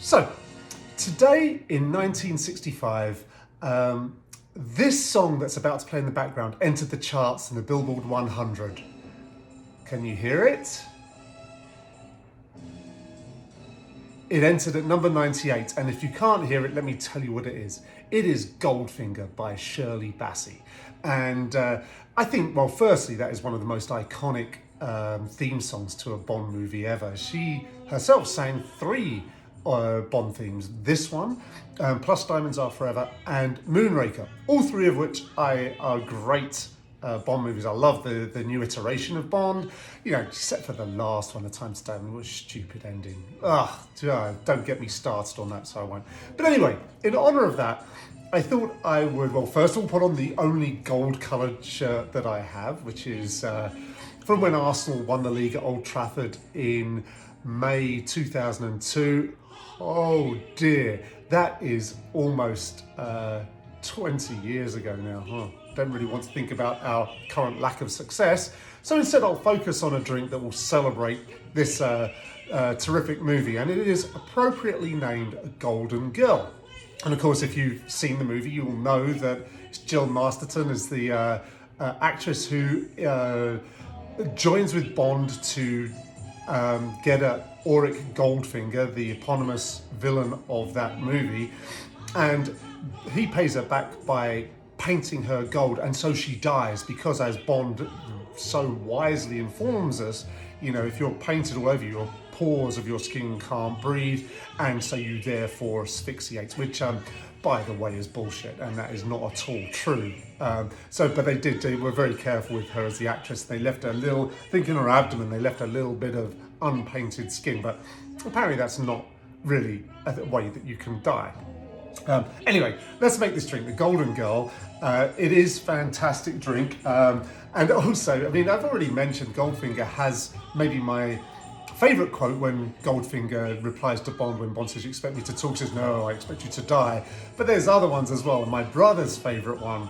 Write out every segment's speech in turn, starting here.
So, today in 1965, this song that's about to play in the background entered the charts in the Billboard 100. Can you hear it? It entered at number 98, and if you can't hear it, let me tell you what it is. It is Goldfinger by Shirley Bassey. And I think, well, firstly, that is one of the most iconic theme songs to a Bond movie ever. She herself sang 3 Bond themes. This one, plus Diamonds Are Forever, and Moonraker. All 3 of which are great Bond movies. I love the new iteration of Bond, you know, except for the last one, The Time to Die, was a stupid ending. Don't get me started on that, so I won't. But anyway, in honor of that, I thought I would, well, first of all, put on the only gold-coloured shirt that I have, which is from when Arsenal won the league at Old Trafford in May 2002. Oh dear, that is almost 20 years ago now. Don't really want to think about our current lack of success. So instead I'll focus on a drink that will celebrate this terrific movie, and it is appropriately named Golden Girl. And of course, if you've seen the movie, you will know that Jill Masterton is the actress who joins with Bond to get at Auric Goldfinger, the eponymous villain of that movie, and he pays her back by painting her gold, and so she dies, because as Bond so wisely informs us, you know, if you're painted all over you, your pores of your skin can't breathe, and so you therefore asphyxiate, which by the way is bullshit, and that is not at all true. But they were very careful with her as the actress. They left a little, I think in her abdomen, they left a little bit of unpainted skin, but apparently that's not really a way that you can die. Anyway, let's make this drink, the Golden Girl. It is a fantastic drink. And also, I mean, I've already mentioned Goldfinger has maybe my favourite quote when Goldfinger replies to Bond when Bond says, "You expect me to talk?" Says, "No, I expect you to die." But there's other ones as well. And my brother's favourite one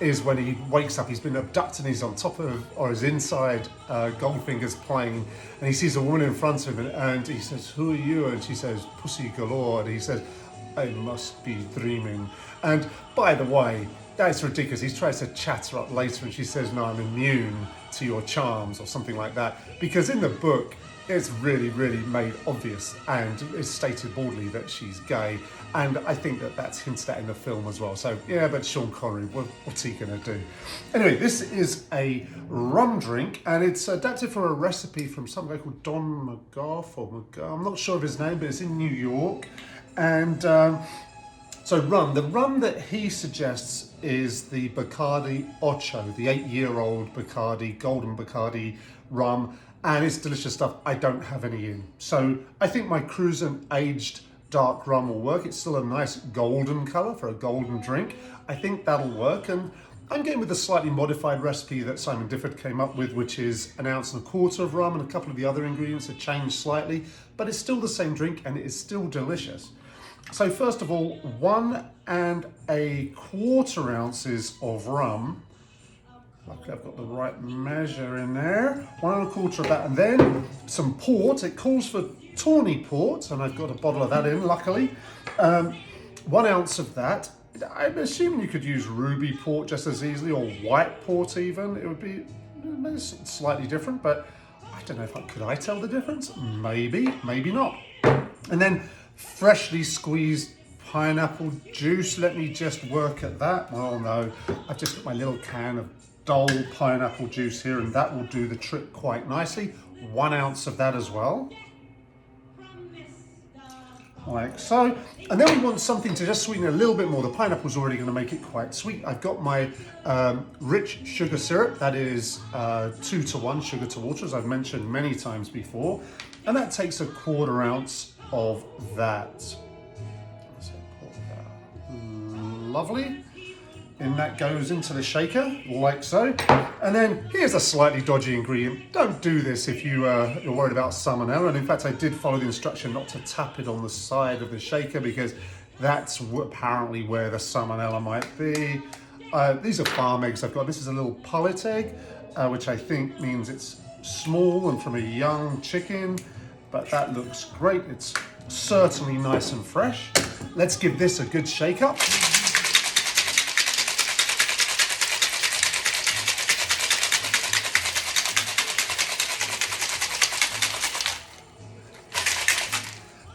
is when he wakes up, he's been abducted, and he's on top of, or is inside Goldfinger's plane, and he sees a woman in front of him, and he says, "Who are you?" And she says, "Pussy galore." And he says, "I must be dreaming." And by the way, that's ridiculous. He tries to chat her up later, and she says, "No, I'm immune to your charms," or something like that. Because in the book, it's really, really made obvious, and it's stated boldly that she's gay. And I think that that's hinted at in the film as well. So yeah, but Sean Connery, what's he gonna do? Anyway, this is a rum drink, and it's adapted from a recipe from some guy called Don McGough, I'm not sure of his name, but it's in New York. And so the rum that he suggests is the Bacardi Ocho, the 8-year-old Bacardi, golden Bacardi rum, and it's delicious stuff. I don't have any in. So I think my Cruisin' aged dark rum will work. It's still a nice golden colour for a golden drink. I think that'll work, and I'm getting with a slightly modified recipe that Simon Difford came up with, which is 1.25 ounces of rum, and a couple of the other ingredients are changed slightly, but it's still the same drink, and it is still delicious. So first of all, 1.25 ounces of rum. Luckily I've got the right measure in there. 1.25 of that, and then some port. It calls for tawny port, and I've got a bottle of that in, luckily. 1 ounce of that. I'm assuming you could use ruby port just as easily, or white port even. It would be slightly different, but I don't know if could I tell the difference? Maybe, maybe not. And then freshly squeezed pineapple juice. Let me just work at that. Well, no, I've just got my little can of dull pineapple juice here, and that will do the trick quite nicely. 1 ounce of that as well. Like so. And then we want something to just sweeten a little bit more. The pineapple's already going to make it quite sweet. I've got my rich sugar syrup. That is 2-to-1 sugar to water, as I've mentioned many times before. And that takes 1/4 ounce of that. So pour that. Lovely. And that goes into the shaker, like so. And then here's a slightly dodgy ingredient. Don't do this if you're worried about salmonella. And in fact, I did follow the instruction not to tap it on the side of the shaker, because that's apparently where the salmonella might be. These are farm eggs I've got. This is a little pullet egg, which I think means it's small and from a young chicken, but that looks great. It's certainly nice and fresh. Let's give this a good shake up.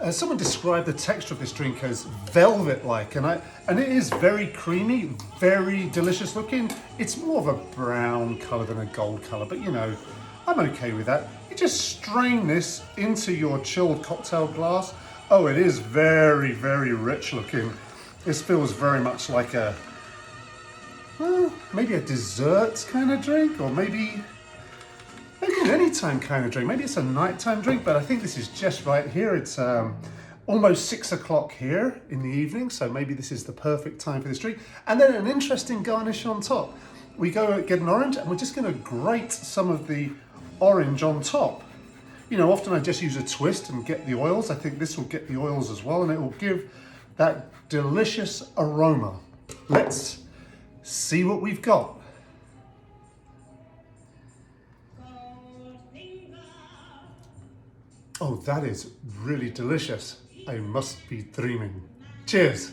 Someone described the texture of this drink as velvet-like, and it is very creamy, very delicious looking. It's more of a brown colour than a gold colour, but you know, I'm okay with that. You just strain this into your chilled cocktail glass. Oh, it is very, very rich looking. This feels very much like a, well, maybe a dessert kind of drink, or maybe an anytime kind of drink. Maybe it's a nighttime drink, but I think this is just right here. It's almost 6 o'clock here in the evening, so maybe this is the perfect time for this drink. And then an interesting garnish on top. We go get an orange, and we're just going to grate some of the orange on top. You know, often I just use a twist and get the oils. I think this will get the oils as well, and it will give that delicious aroma. Let's see what we've got. Oh, that is really delicious. I must be dreaming. Cheers.